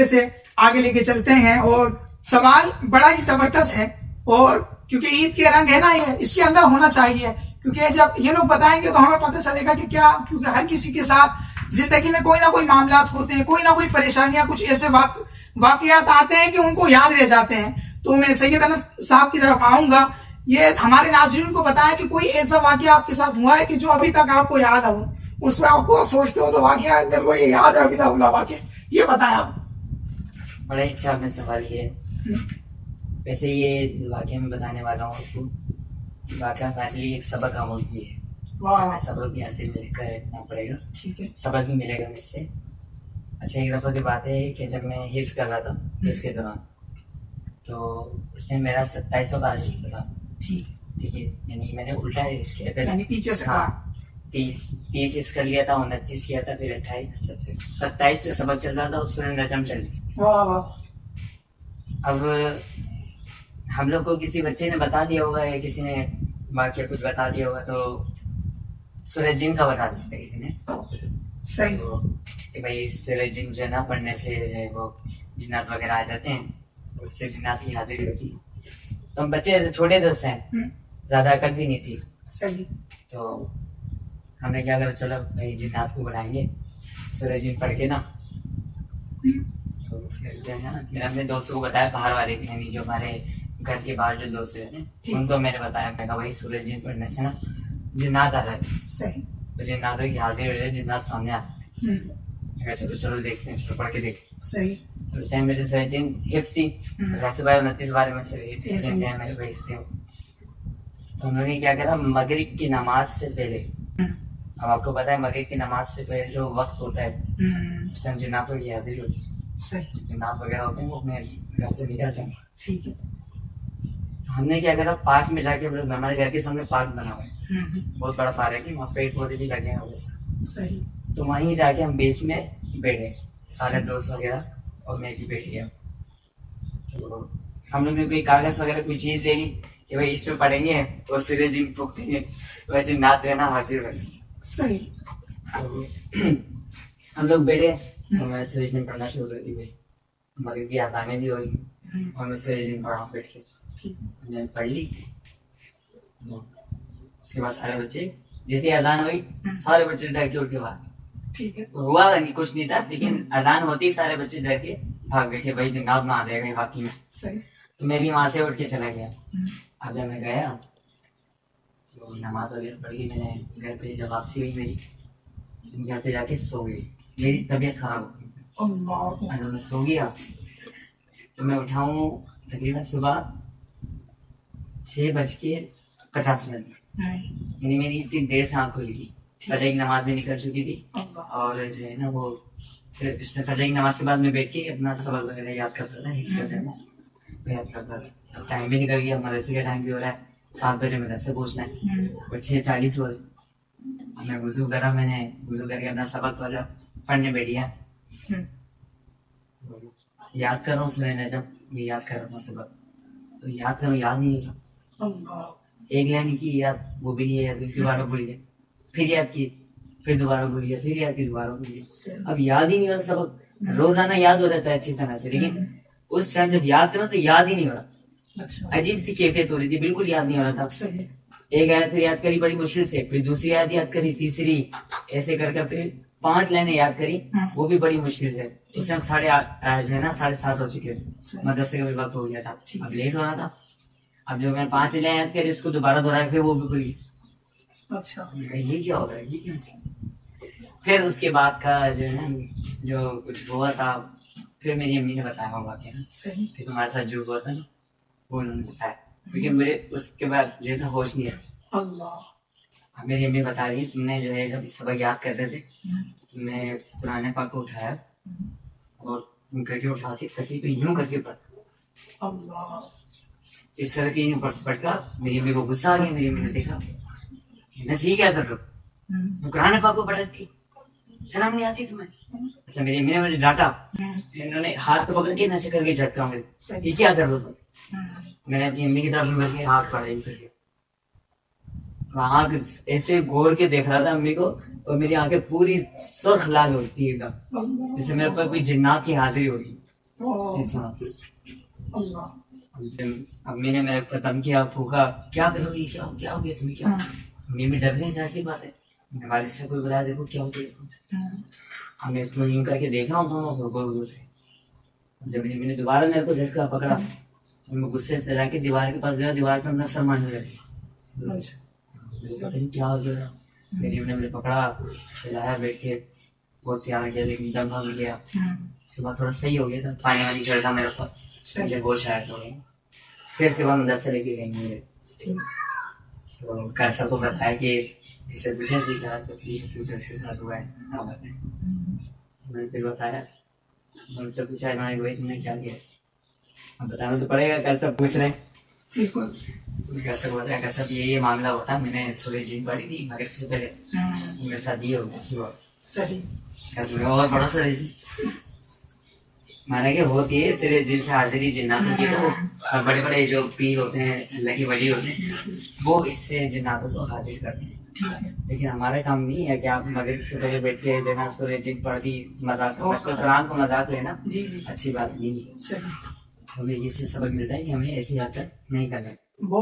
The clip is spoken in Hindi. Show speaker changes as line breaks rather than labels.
से आगे लेके चलते हैं। और सवाल बड़ा ही जबरदस्त है, और क्योंकि ईद के रंग है ना, ये इसके अंदर होना चाहिए, क्योंकि जब ये लोग बताएंगे तो हमें पता चलेगा कि क्या, क्योंकि हर किसी के साथ जिंदगी में कोई ना कोई मामला होते हैं, कोई ना कोई परेशानियां, कुछ ऐसे वाकयात आते हैं कि उनको याद रह जाते हैं। तो मैं सैयद अनस साहब की तरफ आऊंगा, ये हमारे नाज़रीन को बताया कि कोई ऐसा वाकया आपके साथ हुआ है कि जो अभी तक आपको याद हो, उसमें आपको सोचते हो तो वाकया मेरे को ये याद है अभी तक हुआ वाकया, ये बताया आप।
बड़ा अच्छा आपने सवाल किया। वैसे ये वाकया मैं बताने वाला हूँ आपको। वाकया फाइनली एक सबक आमोज भी है, सबक भी हासिल मिलकर रखना पड़ेगा।
ठीक है,
सबक भी मिलेगा मुझसे। अच्छा, एक दफ़ा की बात है कि जब मैं हिफ्स कर रहा था, हिफ्स के दौरान, तो उस टाइम मेरा 2700 का आशिक था।
ठीक
है, यानी मैंने उल्टा हिफ्स किया था,
यानी पीछे से।
हाँ, 30 हिफ्स कर लिया था, 29 किया था, फिर 28, फिर 27 से सबक चल रहा था, उसमें नजम चल रही।
वाह वाह।
अब हम लोग को किसी बच्चे ने बता दिया होगा या किसी ने वाकया कुछ बता दिया होगा, तो सूरज जिन का बता दिया था किसी ने।
सही।
तो कि भाई सूरज जिन जो है ना, पढ़ने से जो है वो जिन्नात वगैरह आ जाते हैं, उससे जिन्नात की हाजिरी होती है। तो हम बच्चे छोटे दोस्त हैं, ज्यादा अकल भी नहीं थी।
सही।
तो हमने क्या करा, चलो भाई जिन्नात को बुलाएंगे, सूरज जिन पढ़ के ना। तो फिर जो है ना, मैंने अपने दोस्तों को बताया, बाहर वाले यानी जो हमारे घर के बाहर जो दोस्त हैं, उनको मैंने बताया, मैं कहा भाई सूरज जिन पढ़ने से ना जिन्नात आ रहा है।
सही।
तो जिन्नातों की हाजिर हो जाए, जिन्नात सामने आ रहे हैं। चलो चलो देखते हैं, चलो पढ़ के देखते हैं।
सही।
उस टाइम मेरे सूरज जिन हिफ्स थी, 29 बार में से हिफ्स हैं मेरे को, हिफ्स थे। तो उन्होंने क्या करा, मगरिब की नमाज से पहले, अब आपको पता है मगरिब की नमाज से पहले जो वक्त होता है, उस टाइम जिन्नातों की हाजिर होती है।
सही।
जिन्नात वगैरह होते हैं, वो अपने घर से निकलते हैं।
ठीक है।
तो हमने क्या करा, पार्क में जाके, हम लोग हमारे घर के सामने पार्क बना हुआ है, बहुत बड़ा पार्क है कि वहाँ पेड़ पौधे भी लगे हैं वैसे।
सही।
तो वहीं जाके हम बीच में बैठे, सारे दोस्त वगैरह और मैं भी बैठ गया। तो हम लोग ने कोई कागज वगैरह कोई चीज ले ली कि भाई इस पे पढ़ेंगे और सूरज जिन फूकते वह जिन्नात रहना हाजिर बने।
सही।
तो हम लोग बैठे और मैं सूरज जिन पढ़ना शुरू कर दी। भाई मगरिब की आसानी भी होगी और मैं सूरज जिन पढ़ा बैठ के, मैंने पढ़ ली। उसके बाद सारे बच्चे, जैसे अजान हुई, सारे बच्चे डर के उठ के भाग।
ठीक है।
हुआ नहीं, कुछ नहीं था, लेकिन अजान होती ही सारे बच्चे डर के भाग गए कि भाई जिन्नात ना आ जाएगा वाकई में।
सही।
तो मैं भी वहां से उठ के चला गया। अब जब मैं गया तो नमाज वगैरह पढ़ के मैंने घर पे जब वापसी हुई मेरी, घर पे जाके सो गई। मेरी तबीयत खराब हो गई। अगर मैं सो गया तो मैं उठाऊं तकरीबन सुबह 6:50, यानी मेरी इतनी देर से आँख खुली थी। फजर की नमाज भी निकल चुकी थी, और जो है ना वो फिर फजर की नमाज के बाद मैं बैठ के अपना सबक वगैरह याद करता था, हिफ्स करना याद करता था। अब टाइम भी निकल गया, मदरसे का टाइम भी हो रहा है, 7 बजे मदरसे पहुंचना है और 6:40 हो रहे। मैं वुजू करा, मैंने वुजू करके अपना सबक वाला पढ़ने बैठ गया। याद कर रहा हूँ उसमें नजम, ये याद कर रहा हूँ सबक, तो याद कर रहा हूँ, याद नहीं, एक लाइन की याद, वो भी नहीं याद, दोबारा भूल गया, फिर याद की, फिर दोबारा भूल गया, फिर याद की, दोबारा भूल गया। अब याद ही नहीं हो रहा सबक। रोजाना याद हो रहता है अच्छी तरह से, लेकिन उस टाइम जब याद करो तो याद ही नहीं हो रहा। अजीब सी कैफियत हो रही थी, बिल्कुल याद नहीं हो रहा था। एक आयत फिर याद करी बड़ी मुश्किल से, फिर दूसरी आयत याद करी, तीसरी, ऐसे करके फिर 5 लाइनें याद करी, वो भी बड़ी मुश्किल से। उस टाइम जो है ना 7:30 हो चुके थे, मदरसे का भी वक्त हो गया था, अब लेट हो रहा था। अब जो मैं 5 लाइनें याद करी, उसको दोबारा दोहराया, फिर वो भी भूल गई। अच्छा, ये क्या हो रहा है, ये क्या। फिर उसके बाद का जो है ना, जो कुछ हुआ था, फिर मेरी अम्मी ने बताया होगा कि तुम्हारे साथ जो हुआ था ना, वो उन्होंने बताया, क्योंकि मुझे उसके बाद जो है ना होश नहीं है। अल्लाह। मेरी अम्मी बता रही, तुमने जो है जब सबक याद कर रहे थे, तुमने पुराने पाक को उठाया और करके उठा के तकरीबन यूं करके पढ़। अल्लाह। इस तरह के यूं पढ़कर मेरी अम्मी को गुस्सा आ गया। मेरी अम्मी ने देखा, नसी क्या कर रहे हो, कुरान पाक को पढ़ रही थी, शर्म नहीं आती तुम्हें। अच्छा, मेरी अम्मी ने मुझे डांटा, इन्होंने हाथ से पकड़ के नशे करके झटका मुझे, ये क्या कर रहे हो तुम। मैंने अपनी अम्मी की तरफ मुड़ के हाथ पकड़ा करके, आँख ऐसे घोर के देख रहा था अम्मी को, और मेरी आंखें पूरी सुर्ख लाल होती है एकदम, जैसे मेरे पर कोई जिन्नात की हाजिरी होगी।
ओ,
इस वहाँ से।
अल्लाह।
अम्मी ने मेरे को खत्म किया, फूका, क्या करोगी, क्या हो गया तुम्हें, क्या हो गया? अम्मी भी डर गई, जाहिर सी बात है। हमारे से कोई बुलाया, देखो क्या हो गया इसको। हमने इसको यूं करके देखा दोनों को गोल गोल से। जब मैंने दोबारा मेरे को झटका पकड़ा, मैं गुस्से से जाके दीवार के पास गया, दीवार पर अपना सर मारने लगी। पता नहीं क्या हो गया, मेरी ने मुझे पकड़ा, चलाया, बैठ के बहुत प्यार किया, लेकिन दम भाग गया। उसके बाद थोड़ा सही हो गया था, पानी वानी चढ़ था मेरे ऊपर, मुझे होश आया था। फिर उसके बाद मदरसे लेके गई मुझे, तो घर सबको बताया कि जिससे विशेष भी क्या फ्यूचर के साथ हुआ है, मैंने फिर बताया, उनसे पूछा इन्होंने, वही तुमने क्या किया? अब बताना तो पड़ेगा, घर सब पूछ रहे हैं।
बिल्कुल।
घर सब बताया, घर सब ये मामला होता, मैंने सुबह जिम पड़ी थी मगर से पहले, मेरे साथ ये हो गया सुबह।
सही।
घर बहुत बड़ा सा माना कि होती है सिरे जिनसे हाजिरी जिन्नातों की, तो बड़े बड़े जो पीर होते हैं, अल्लाह की वली होते हैं, वो इससे जिन्नातों को हाजिर करते हैं। लेकिन हमारा काम नहीं है कि आप मगरिब से पहले बैठ के देना सूर्य जिन पढ़ दी, मजाक समझकर कुरान को मजाक लेना अच्छी बात नहीं है। हमें इससे सबक मिलता है कि हमें ऐसी हरकत नहीं करना।